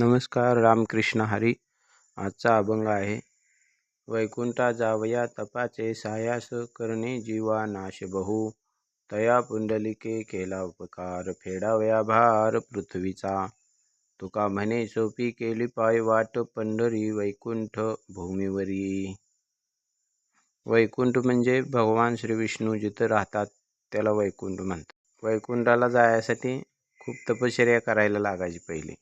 नमस्कार. रामकृष्ण हरी. आजचा अभंग आहे. वैकुंठा जावया तपाचे सायास करणे जीवा नाश बहु. तया पुंडलिके केला उपकार फेडावया भार पृथ्वीचा. तुका म्हणे सोपी केली पाय वाट पंढरी वैकुंठ भूमीवरी. वैकुंठ म्हणजे भगवान श्री विष्णू जिथं राहतात त्याला वैकुंठ म्हणतात. वैकुंठाला जायसाठी खूप तपश्चर्या करायला लागायची पहिले.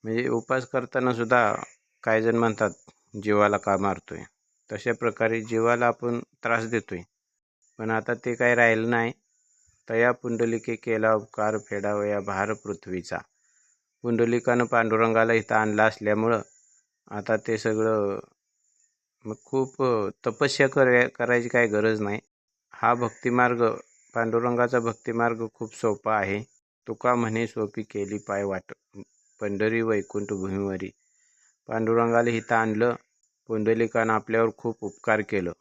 म्हणजे उपास करताना सुद्धा काही जण म्हणतात जीवाला का मारतोय. तशा प्रकारे जीवाला आपण त्रास देतोय. पण आता ते काय राहिलं नाही. तया पुंडलिके केला उपकार फेडावया भार पृथ्वीचा. पुंडलिकानं पांडुरंगाला इथं आणलं असल्यामुळं आता ते सगळं मग खूप तपस्या करायची काही गरज नाही. हा भक्तिमार्ग, पांडुरंगाचा भक्तिमार्ग खूप सोपा आहे. तुका म्हणे सोपी केली पाय वाट पंढरी वैकुंठ भूमीवरी. पांडुरंगाला इथं आणलं. पुंडलिकानं आपल्यावर खूप उपकार केलं.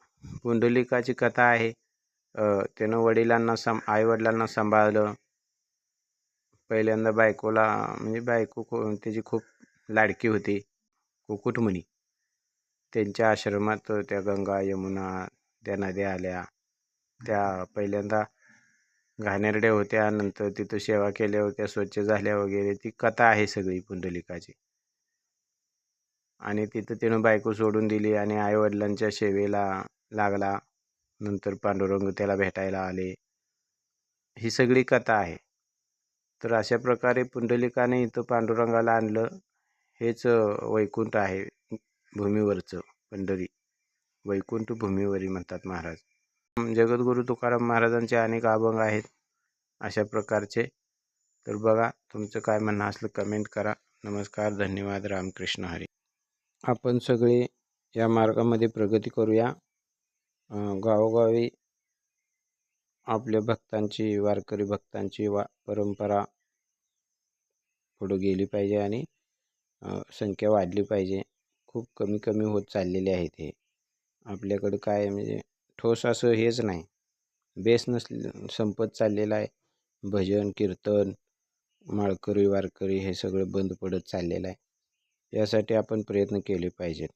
पुंडलिकाची कथा आहे. त्यानं आईवडिलांना सांभाळलं. पहिल्यांदा बायकोला म्हणजे बायको त्याची खूप लाडकी होती, कुकुटमुनी. त्यांच्या आश्रमात त्या गंगा यमुना त्या नद्या आल्या. त्या पहिल्यांदा घाणेरड्या होत्या, नंतर तिथं सेवा केल्यावर त्या स्वच्छ झाल्या वगैरे. ती कथा आहे सगळी पुंडलिकाची. आणि तिथं त्यानं बायको सोडून दिली आणि आईवडिलांच्या सेवेला लागला. नंतर पांडुरंग त्याला भेटायला आले. ही सगळी कथा आहे. तर अशा प्रकारे पुंडलिकाने इथं पांडुरंगाला आणलं. हेच वैकुंठ आहे भूमीवरचं. पंढरी वैकुंठ भूमीवरी म्हणतात महाराज. जगद्गुरु तुकाराम महाराजांचे अनेक अभंग आहेत अशा प्रकारचे. तर बघा, तुमचं काय म्हणणं असलं कमेंट करा. नमस्कार. धन्यवाद. रामकृष्ण हरी. आपण सगळे या मार्गामध्ये प्रगती करूया. गावोगावी आपल्या भक्तांची, वारकरी भक्तांची परंपरा पुढे गेली पाहिजे आणि संख्या वाढली पाहिजे. खूप कमी कमी होत चाललेले आहेत हे. आपल्याकडं काय म्हणजे ठोस असं हेच नाही, बेस संपत चाललेला आहे. भजन कीर्तन, माळकरी वारकरी हे सगळं बंद पडत चाललेलं आहे. यासाठी आपण प्रयत्न केले पाहिजेत.